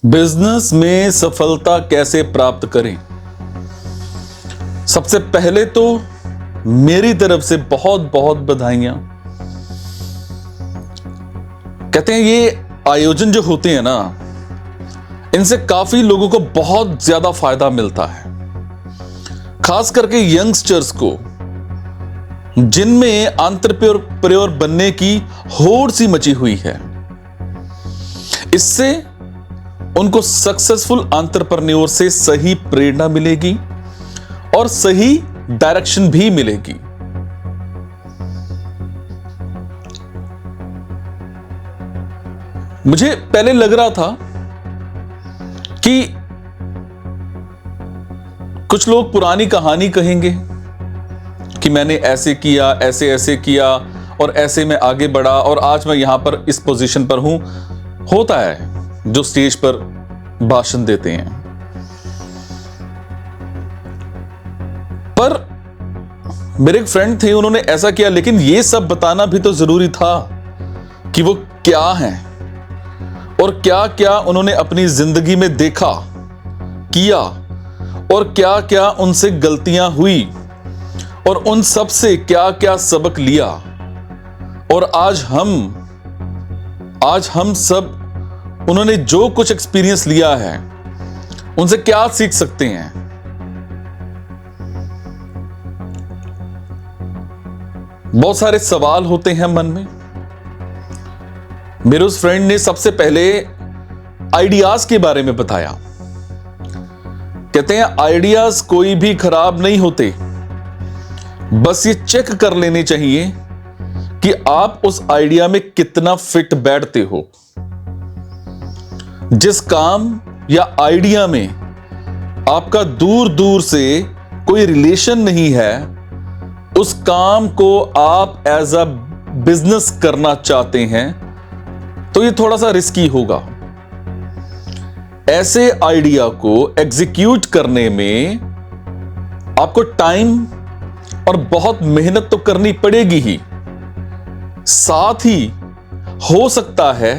Business में सफलता कैसे प्राप्त करें। सबसे पहले तो मेरी तरफ से बहुत बहुत बधाइयां। कहते हैं ये आयोजन जो होते हैं ना, इनसे काफी लोगों को बहुत ज्यादा फायदा मिलता है, खास करके यंगस्टर्स को, जिनमें एंटरप्रेन्योर बनने की होड़ सी मची हुई है। इससे उनको सक्सेसफुल एंटरप्रेन्योर से सही प्रेरणा मिलेगी और सही डायरेक्शन भी मिलेगी। मुझे पहले लग रहा था कि कुछ लोग पुरानी कहानी कहेंगे कि मैंने ऐसे किया, ऐसे ऐसे किया और ऐसे में आगे बढ़ा और आज मैं यहां पर इस पोजीशन पर हूं। होता है जो स्टेज पर भाषण देते हैं, पर मेरे एक फ्रेंड थे, उन्होंने ऐसा किया, लेकिन यह सब बताना भी तो जरूरी था कि वो क्या हैं और क्या क्या उन्होंने अपनी जिंदगी में देखा, किया और क्या क्या उनसे गलतियां हुई और उन सब से क्या क्या सबक लिया। और आज हम सब उन्होंने जो कुछ एक्सपीरियंस लिया है उनसे क्या सीख सकते हैं। बहुत सारे सवाल होते हैं मन में। मेरे उस फ्रेंड ने सबसे पहले आइडियाज के बारे में बताया। कहते हैं आइडियाज कोई भी खराब नहीं होते, बस ये चेक कर लेने चाहिए कि आप उस आइडिया में कितना फिट बैठते हो। जिस काम या आइडिया में आपका दूर दूर से कोई रिलेशन नहीं है, उस काम को आप एज अ बिजनेस करना चाहते हैं तो ये थोड़ा सा रिस्की होगा। ऐसे आइडिया को एग्जीक्यूट करने में आपको टाइम और बहुत मेहनत तो करनी पड़ेगी ही, साथ ही हो सकता है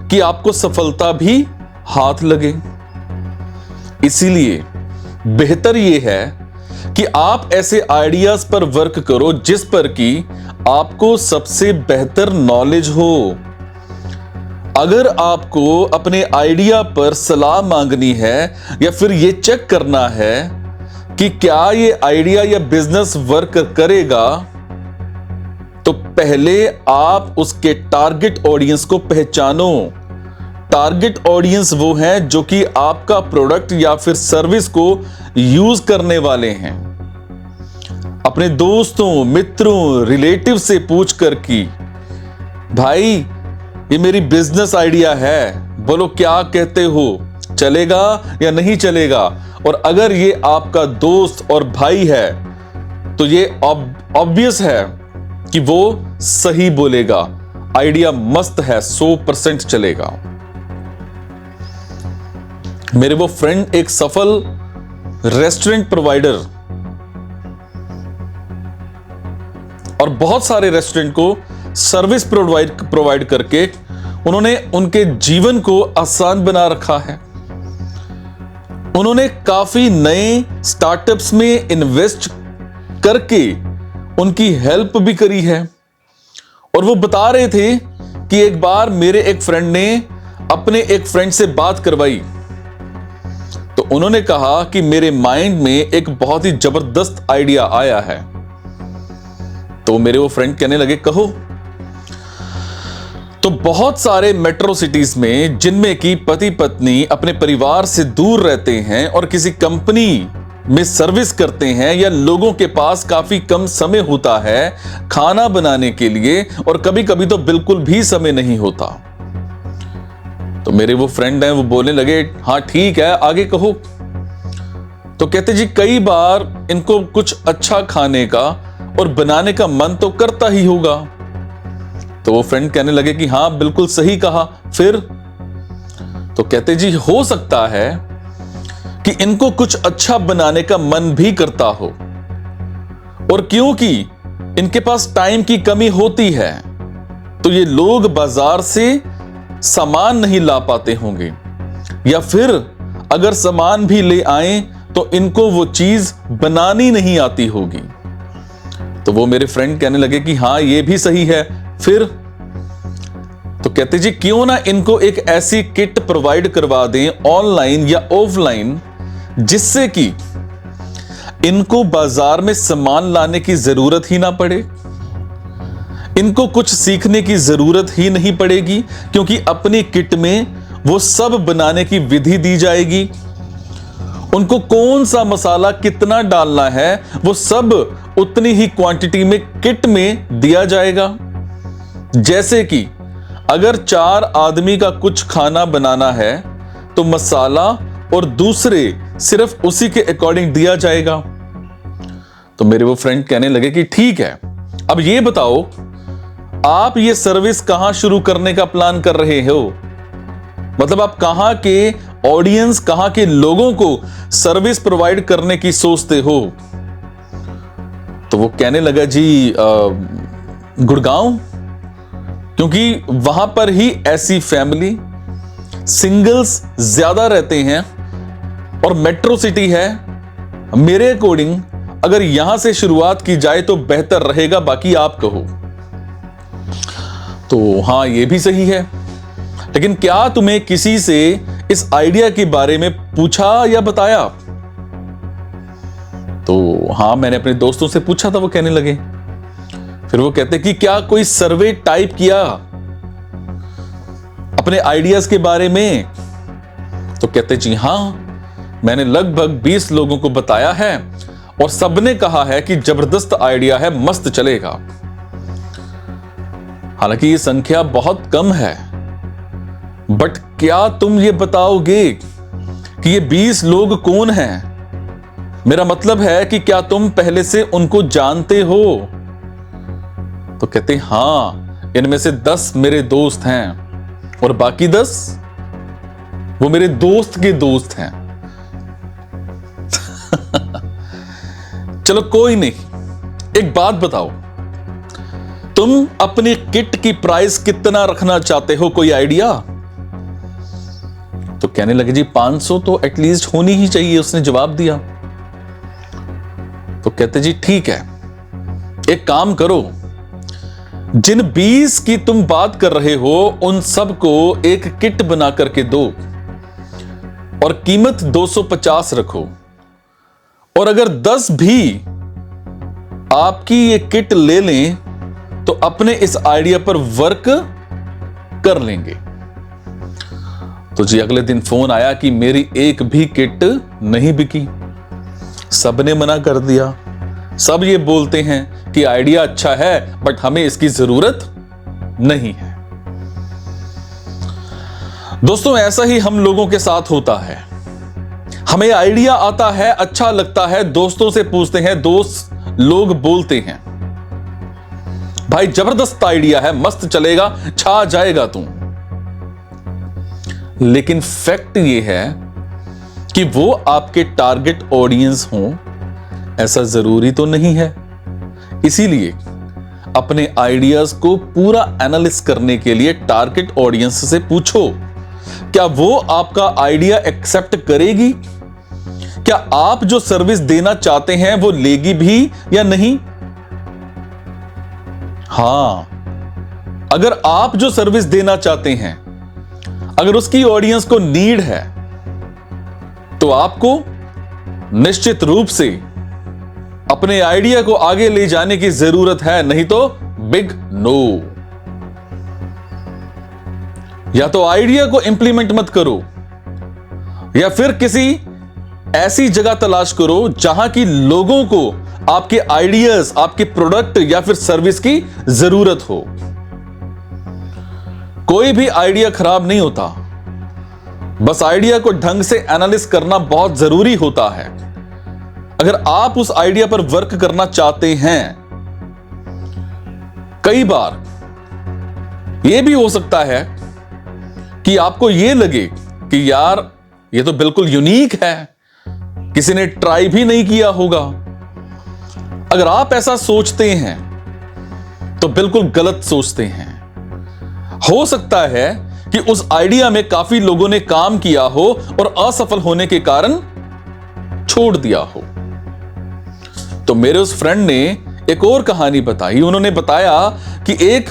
कि आपको सफलता भी हाथ लगे। इसीलिए बेहतर यह है कि आप ऐसे आइडियाज पर वर्क करो जिस पर कि आपको सबसे बेहतर नॉलेज हो। अगर आपको अपने आइडिया पर सलाह मांगनी है या फिर यह चेक करना है कि क्या यह आइडिया या बिजनेस वर्क करेगा, तो पहले आप उसके टारगेट ऑडियंस को पहचानो। टारगेट ऑडियंस वो हैं जो कि आपका प्रोडक्ट या फिर सर्विस को यूज करने वाले हैं। अपने दोस्तों, मित्रों, रिलेटिव से पूछ कर कि भाई ये मेरी बिजनेस आइडिया है, बोलो क्या कहते हो, चलेगा या नहीं चलेगा। और अगर ये आपका दोस्त और भाई है तो ये ऑब्वियस है कि वो सही बोलेगा, आइडिया मस्त है, 100% चलेगा। मेरे वो फ्रेंड एक सफल रेस्टोरेंट प्रोवाइडर और बहुत सारे रेस्टोरेंट को सर्विस प्रोवाइड करके उन्होंने उनके जीवन को आसान बना रखा है। उन्होंने काफी नए स्टार्टअप्स में इन्वेस्ट करके उनकी हेल्प भी करी है। और वो बता रहे थे कि एक बार मेरे एक फ्रेंड ने अपने एक फ्रेंड से बात करवाई, तो उन्होंने कहा कि मेरे माइंड में एक बहुत ही जबरदस्त आइडिया आया है। तो मेरे वो फ्रेंड कहने लगे, कहो। तो बहुत सारे मेट्रो सिटीज में, जिनमें कि पति पत्नी अपने परिवार से दूर रहते हैं और किसी कंपनी में सर्विस करते हैं, या लोगों के पास काफी कम समय होता है खाना बनाने के लिए और कभी कभी तो बिल्कुल भी समय नहीं होता। तो मेरे वो फ्रेंड हैं, वो बोलने लगे, हाँ ठीक है, आगे कहो। तो कहते जी कई बार इनको कुछ अच्छा खाने का और बनाने का मन तो करता ही होगा। तो वो फ्रेंड कहने लगे कि हाँ बिल्कुल सही कहा, फिर? तो कहते जी हो सकता है कि इनको कुछ अच्छा बनाने का मन भी करता हो, और क्योंकि इनके पास टाइम की कमी होती है तो ये लोग बाजार से सामान नहीं ला पाते होंगे, या फिर अगर सामान भी ले आए तो इनको वो चीज बनानी नहीं आती होगी। तो वो मेरे फ्रेंड कहने लगे कि हाँ ये भी सही है। फिर तो कहते जी क्यों ना इनको एक ऐसी किट प्रोवाइड करवा दें ऑनलाइन या ऑफलाइन, जिससे कि इनको बाजार में सामान लाने की जरूरत ही ना पड़े, इनको कुछ सीखने की जरूरत ही नहीं पड़ेगी, क्योंकि अपनी किट में वो सब बनाने की विधि दी जाएगी। उनको कौन सा मसाला कितना डालना है वो सब उतनी ही क्वांटिटी में किट में दिया जाएगा। जैसे कि अगर 4 आदमी का कुछ खाना बनाना है तो मसाला और दूसरे सिर्फ उसी के अकॉर्डिंग दिया जाएगा। तो मेरे वो फ्रेंड कहने लगे कि ठीक है, अब ये बताओ आप ये सर्विस कहां शुरू करने का प्लान कर रहे हो? मतलब आप कहां के ऑडियंस, कहां के लोगों को सर्विस प्रोवाइड करने की सोचते हो? तो वो कहने लगा जी गुड़गांव, क्योंकि वहां पर ही ऐसी फैमिली सिंगल्स ज्यादा रहते हैं और मेट्रो सिटी है। मेरे अकॉर्डिंग अगर यहां से शुरुआत की जाए तो बेहतर रहेगा, बाकी आप कहो। तो हां ये भी सही है, लेकिन क्या तुम्हें किसी से इस आइडिया के बारे में पूछा या बताया? तो हां मैंने अपने दोस्तों से पूछा था, वो कहने लगे। फिर वो कहते कि क्या कोई सर्वे टाइप किया अपने आइडियाज के बारे में? तो कहते जी हां, मैंने लगभग 20 लोगों को बताया है और सबने कहा है कि जबरदस्त आइडिया है, मस्त चलेगा। हालांकि ये संख्या बहुत कम है, बट क्या तुम ये बताओगे कि ये 20 लोग कौन हैं? मेरा मतलब है कि क्या तुम पहले से उनको जानते हो? तो कहते हां, इनमें से 10 मेरे दोस्त हैं और बाकी 10 वो मेरे दोस्त के दोस्त हैं। चलो कोई नहीं, एक बात बताओ, तुम अपनी किट की प्राइस कितना रखना चाहते हो? कोई आइडिया? तो कहने लगे जी 500 तो एटलीस्ट होनी ही चाहिए, उसने जवाब दिया। तो कहते जी ठीक है, एक काम करो, जिन 20 की तुम बात कर रहे हो उन सबको एक किट बना करके दो और कीमत 250 रखो, और अगर 10 भी आपकी ये किट ले लें तो अपने इस आइडिया पर वर्क कर लेंगे। तो जी अगले दिन फोन आया कि मेरी एक भी किट नहीं बिकी, सबने मना कर दिया। सब ये बोलते हैं कि आइडिया अच्छा है बट हमें इसकी जरूरत नहीं है। दोस्तों ऐसा ही हम लोगों के साथ होता है। हमें आइडिया आता है, अच्छा लगता है, दोस्तों से पूछते हैं, दोस्त लोग बोलते हैं भाई जबरदस्त आइडिया है, मस्त चलेगा, छा जाएगा तू। लेकिन फैक्ट ये है कि वो आपके टारगेट ऑडियंस हों ऐसा जरूरी तो नहीं है। इसीलिए अपने आइडियाज को पूरा एनालिसिस करने के लिए टारगेट ऑडियंस से पूछो, क्या वो आपका आइडिया एक्सेप्ट करेगी? क्या आप जो सर्विस देना चाहते हैं वो लेगी भी या नहीं? हां, अगर आप जो सर्विस देना चाहते हैं अगर उसकी ऑडियंस को नीड है तो आपको निश्चित रूप से अपने आइडिया को आगे ले जाने की जरूरत है, नहीं तो बिग नो। या तो आइडिया को इंप्लीमेंट मत करो या फिर किसी ऐसी जगह तलाश करो जहां की लोगों को आपके आइडियाज, आपके प्रोडक्ट या फिर सर्विस की जरूरत हो। कोई भी आइडिया खराब नहीं होता, बस आइडिया को ढंग से एनालिसिस करना बहुत जरूरी होता है। अगर आप उस आइडिया पर वर्क करना चाहते हैं, कई बार यह भी हो सकता है कि आपको यह लगे कि यार यह तो बिल्कुल यूनिक है, किसी ने ट्राई भी नहीं किया होगा। अगर आप ऐसा सोचते हैं तो बिल्कुल गलत सोचते हैं। हो सकता है कि उस आइडिया में काफी लोगों ने काम किया हो और असफल होने के कारण छोड़ दिया हो। तो मेरे उस फ्रेंड ने एक और कहानी बताई। उन्होंने बताया कि एक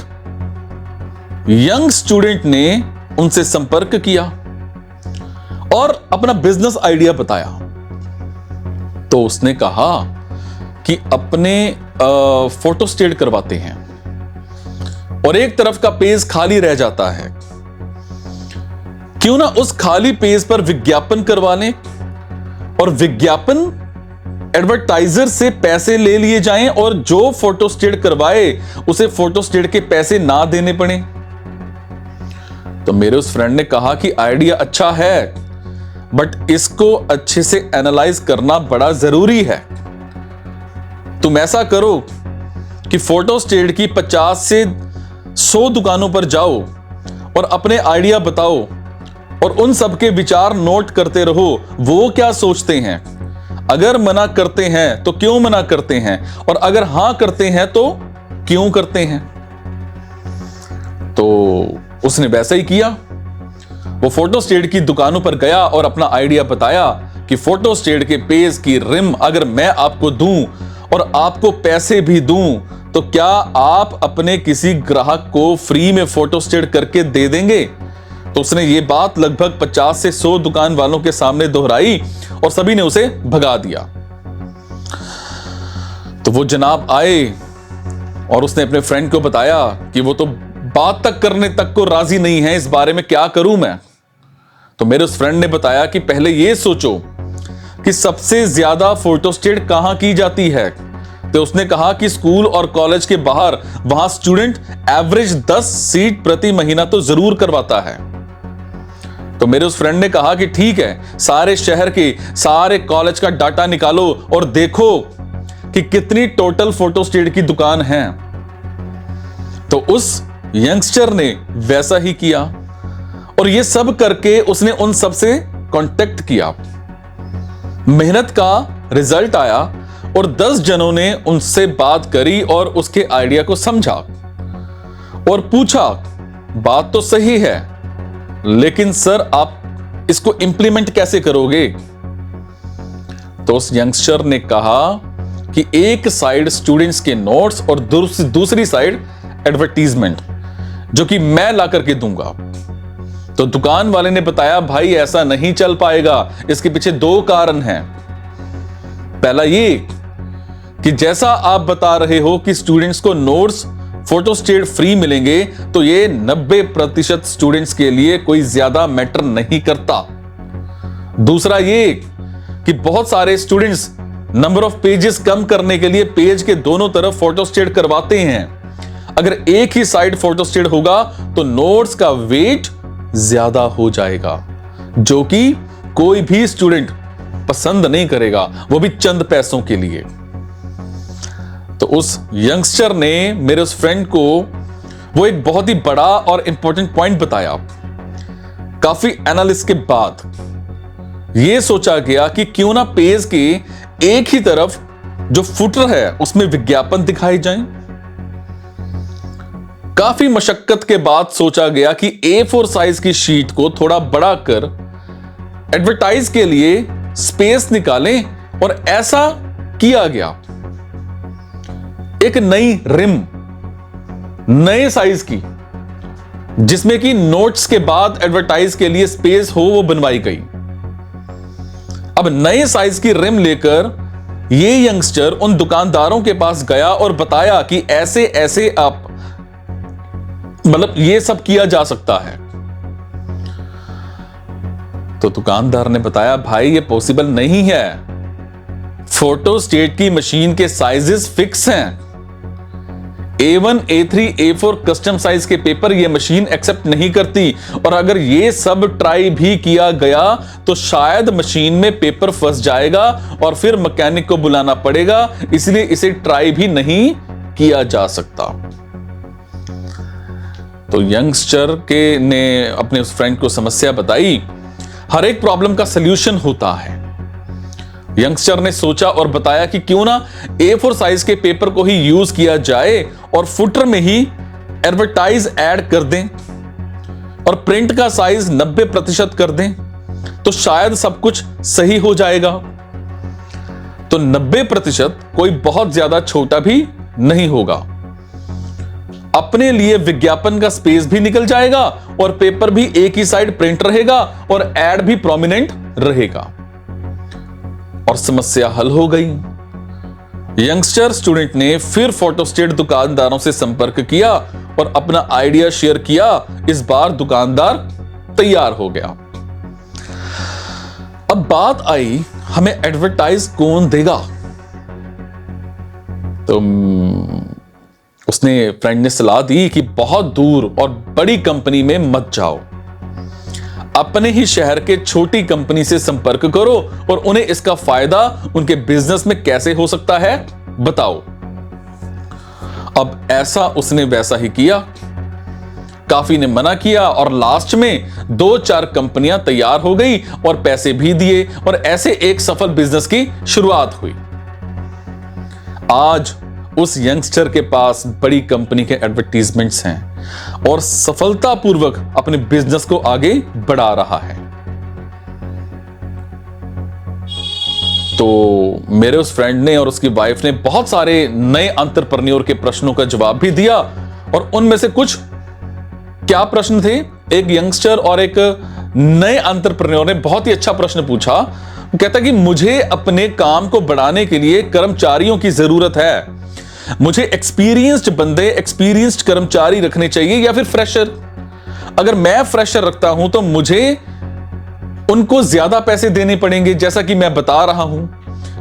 यंग स्टूडेंट ने उनसे संपर्क किया और अपना बिजनेस आइडिया बताया। तो उसने कहा कि अपने फोटो स्टेट करवाते हैं और एक तरफ का पेज खाली रह जाता है, क्यों ना उस खाली पेज पर विज्ञापन करवा लें और विज्ञापन एडवर्टाइजर से पैसे ले लिए जाएं और जो फोटो स्टेट करवाए उसे फोटो स्टेट के पैसे ना देने पड़े। तो मेरे उस फ्रेंड ने कहा कि आइडिया अच्छा है, बट इसको अच्छे से एनालाइज करना बड़ा जरूरी है। तुम ऐसा करो कि फोटो स्टेट की 50 से 100 दुकानों पर जाओ और अपने आइडिया बताओ और उन सबके विचार नोट करते रहो, वो क्या सोचते हैं। अगर मना करते हैं तो क्यों मना करते हैं, और अगर हां करते हैं तो क्यों करते हैं। तो उसने वैसा ही किया। वो फोटो स्टेट की दुकानों पर गया और अपना आइडिया बताया कि फोटो स्टेट के पेज की रिम अगर मैं आपको दूं और आपको पैसे भी दूं तो क्या आप अपने किसी ग्राहक को फ्री में फोटो स्टेट करके दे देंगे। तो उसने ये बात लगभग 50 से 100 दुकान वालों के सामने दोहराई और सभी ने उसे भगा दिया। तो वो जनाब आए और उसने अपने फ्रेंड को बताया कि वो तो बात तक करने तक को राजी नहीं है, इस बारे में क्या करूं मैं। तो मेरे उस फ्रेंड ने बताया कि पहले ये सोचो कि सबसे ज्यादा फोटो स्टेट कहां की जाती है। तो उसने कहा कि स्कूल और कॉलेज के बाहर, वहां स्टूडेंट एवरेज 10 सीट प्रति महीना तो जरूर करवाता है। तो मेरे उस फ्रेंड ने कहा कि ठीक है, सारे शहर के सारे कॉलेज का डाटा निकालो और देखो कि कितनी टोटल फोटो स्टेट की दुकान है। तो उस यंगस्टर ने वैसा ही किया और ये सब करके उसने उन सब से कांटेक्ट किया। मेहनत का रिजल्ट आया और 10 जनों ने उनसे बात करी और उसके आइडिया को समझा और पूछा, बात तो सही है लेकिन सर आप इसको इंप्लीमेंट कैसे करोगे। तो उस यंगस्टर ने कहा कि एक साइड स्टूडेंट्स के नोट्स और दूसरी साइड एडवर्टीजमेंट, जो कि मैं ला करके दूंगा। तो दुकान वाले ने बताया, भाई ऐसा नहीं चल पाएगा, इसके पीछे 2 कारण हैं। पहला ये कि जैसा आप बता रहे हो कि स्टूडेंट्स को नोट्स फोटो स्टेट फ्री मिलेंगे, तो ये 90% स्टूडेंट्स के लिए कोई ज्यादा मैटर नहीं करता। दूसरा ये कि बहुत सारे स्टूडेंट्स नंबर ऑफ पेजेस कम करने के लिए पेज के दोनों तरफ फोटो स्टेट करवाते हैं। अगर एक ही साइड फोटो स्टेट होगा तो नोट्स का वेट ज्यादा हो जाएगा, जो कि कोई भी स्टूडेंट पसंद नहीं करेगा, वो भी चंद पैसों के लिए। तो उस यंगस्टर ने मेरे उस फ्रेंड को वो एक बहुत ही बड़ा और इंपॉर्टेंट पॉइंट बताया। काफी एनालिसिस के बाद यह सोचा गया कि क्यों ना पेज के एक ही तरफ जो फुटर है उसमें विज्ञापन दिखाए जाएं। काफी मशक्कत के बाद सोचा गया कि A4 साइज की शीट को थोड़ा बड़ा कर एडवर्टाइज के लिए स्पेस निकालें और ऐसा किया गया। एक नई रिम नए साइज की, जिसमें कि नोट्स के बाद एडवर्टाइज के लिए स्पेस हो, वो बनवाई गई। अब नए साइज की रिम लेकर ये यंगस्टर उन दुकानदारों के पास गया और बताया कि ऐसे ऐसे आप मतलब ये सब किया जा सकता है। तो दुकानदार ने बताया, भाई ये पॉसिबल नहीं है, फोटो स्टेट की मशीन के साइजेस फिक्स हैं। A1, A3, A4 custom size के पेपर ये मशीन एक्सेप्ट नहीं करती, और अगर ये सब ट्राई भी किया गया तो शायद मशीन में पेपर फंस जाएगा और फिर मैकेनिक को बुलाना पड़ेगा, इसलिए इसे ट्राई भी नहीं किया जा सकता। तो यंगस्टर के ने अपने उस फ्रेंड को समस्या बताई। हर एक प्रॉब्लम का सलूशन होता है। यंगस्टर ने सोचा और बताया कि क्यों ना A4 साइज के पेपर को ही यूज किया जाए और फुटर में ही एडवर्टाइज ऐड कर दें, और प्रिंट का साइज 90% कर दें तो शायद सब कुछ सही हो जाएगा। तो 90% कोई बहुत ज्यादा छोटा भी नहीं होगा। अपने लिए विज्ञापन का स्पेस भी निकल जाएगा और पेपर भी एक ही साइड प्रिंट रहेगा और एड भी प्रोमिनेंट रहेगा और समस्या हल हो गई। यंगस्टर स्टूडेंट ने फिर फोटोस्टेट दुकानदारों से संपर्क किया और अपना आइडिया शेयर किया। इस बार दुकानदार तैयार हो गया। अब बात आई हमें एडवर्टाइज कौन देगा। तो उसने फ्रेंड ने सलाह दी कि बहुत दूर और बड़ी कंपनी में मत जाओ, अपने ही शहर के छोटी कंपनी से संपर्क करो और उन्हें इसका फायदा उनके बिजनेस में कैसे हो सकता है बताओ। अब ऐसा उसने वैसा ही किया। काफी ने मना किया और लास्ट में 2-4 कंपनियां तैयार हो गई और पैसे भी दिए और ऐसे एक सफल बिजनेस की शुरुआत हुई। आज उस यंगस्टर के पास बड़ी कंपनी के एडवर्टाइजमेंट्स हैं और सफलतापूर्वक अपने बिजनेस को आगे बढ़ा रहा है। तो मेरे उस फ्रेंड ने और उसकी वाइफ ने बहुत सारे नए एंटरप्रेन्योर के प्रश्नों का जवाब भी दिया और उनमें से कुछ क्या प्रश्न थे। एक यंगस्टर और एक नए एंटरप्रेन्योर ने बहुत ही अच्छा प्रश्न पूछा। कहता कि मुझे अपने काम को बढ़ाने के लिए कर्मचारियों की जरूरत है। मुझे एक्सपीरियंस्ड बंदे, एक्सपीरियंस्ड कर्मचारी रखने चाहिए या फिर फ्रेशर। अगर मैं फ्रेशर रखता हूं तो मुझे उनको ज्यादा पैसे देने पड़ेंगे। जैसा कि मैं बता रहा हूं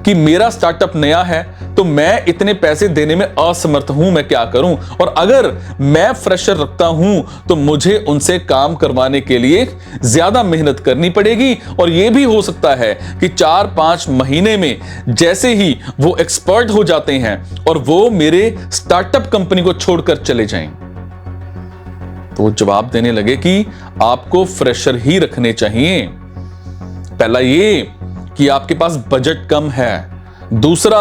कि मेरा स्टार्टअप नया है तो मैं इतने पैसे देने में असमर्थ हूं, मैं क्या करूं। और अगर मैं फ्रेशर रखता हूं तो मुझे उनसे काम करवाने के लिए ज्यादा मेहनत करनी पड़ेगी और यह भी हो सकता है कि 4-5 महीने में जैसे ही वो एक्सपर्ट हो जाते हैं और वो मेरे स्टार्टअप कंपनी को छोड़कर चले जाएं। तो वो जवाब देने लगे कि आपको फ्रेशर ही रखने चाहिए। पहला ये कि आपके पास बजट कम है, दूसरा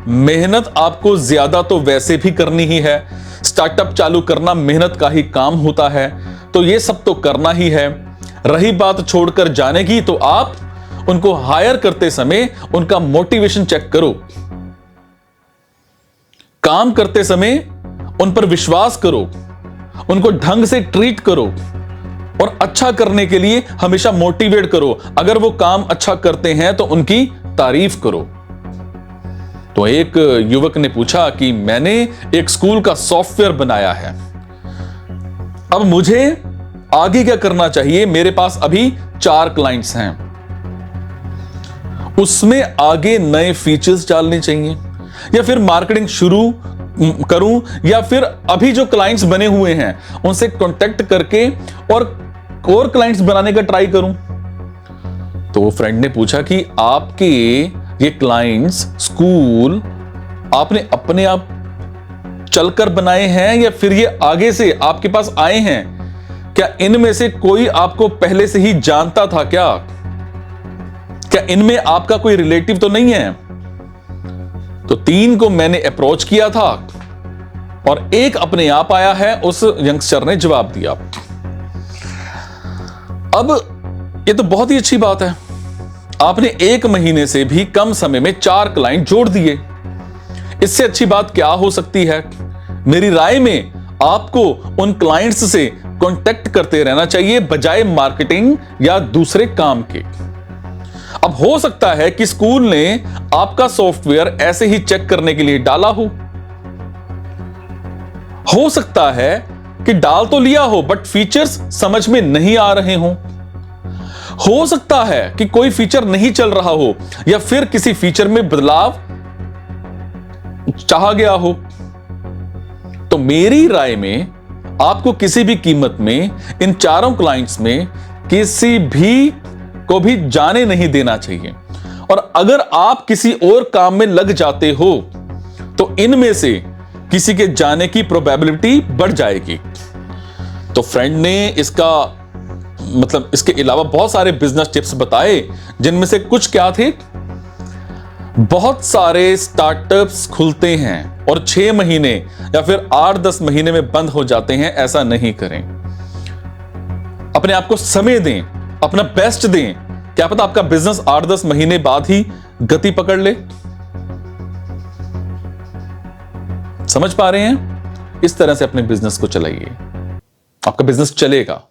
मेहनत आपको ज्यादा तो वैसे भी करनी ही है। स्टार्टअप चालू करना मेहनत का ही काम होता है तो ये सब तो करना ही है। रही बात छोड़कर जाने की, तो आप उनको हायर करते समय उनका मोटिवेशन चेक करो। काम करते समय उन पर विश्वास करो, उनको ढंग से ट्रीट करो और अच्छा करने के लिए हमेशा मोटिवेट करो। अगर वो काम अच्छा करते हैं तो उनकी तारीफ करो। तो एक युवक ने पूछा कि मैंने एक स्कूल का सॉफ्टवेयर बनाया है, अब मुझे आगे क्या करना चाहिए। मेरे पास अभी 4 क्लाइंट्स हैं, उसमें आगे नए फीचर्स डालने चाहिए या फिर मार्केटिंग शुरू करूं या फिर अभी जो क्लाइंट्स बने हुए हैं उनसे कांटेक्ट करके और क्लाइंट्स बनाने का ट्राई करूं। तो वो फ्रेंड ने पूछा कि आपके ये क्लाइंट्स स्कूल आपने अपने आप चलकर बनाए हैं या फिर ये आगे से आपके पास आए हैं? क्या इनमें से कोई आपको पहले से ही जानता था क्या इनमें आपका कोई रिलेटिव तो नहीं है? तो 3 को मैंने अप्रोच किया था और एक अपने आप आया है, उस यंगस्टर ने जवाब दिया। अब ये तो बहुत ही अच्छी बात है, आपने 1 महीने से भी कम समय में 4 क्लाइंट जोड़ दिए। इससे अच्छी बात क्या हो सकती है? मेरी राय में आपको उन क्लाइंट्स से कांटेक्ट करते रहना चाहिए बजाय मार्केटिंग या दूसरे काम के। अब हो सकता है कि स्कूल ने आपका सॉफ्टवेयर ऐसे ही चेक करने के लिए डाला हो सकता है कि डाल तो लिया हो बट फीचर्स समझ में नहीं आ रहे हो सकता है कि कोई फीचर नहीं चल रहा हो या फिर किसी फीचर में बदलाव चाहा गया हो। तो मेरी राय में आपको किसी भी कीमत में इन 4 क्लाइंट्स में किसी भी को भी जाने नहीं देना चाहिए। और अगर आप किसी और काम में लग जाते हो तो इनमें से किसी के जाने की प्रोबेबिलिटी बढ़ जाएगी। तो फ्रेंड ने इसके अलावा बहुत सारे बिजनेस टिप्स बताए, जिनमें से कुछ क्या थे। बहुत सारे स्टार्टअप्स खुलते हैं और 6 महीने या फिर 8-10 महीने में बंद हो जाते हैं, ऐसा नहीं करें। अपने आप को समय दें, अपना बेस्ट दें। क्या पता आपका बिजनेस 8-10 महीने बाद ही गति पकड़ ले। समझ पा रहे हैं? इस तरह से अपने बिजनेस को चलाइए, आपका बिजनेस चलेगा।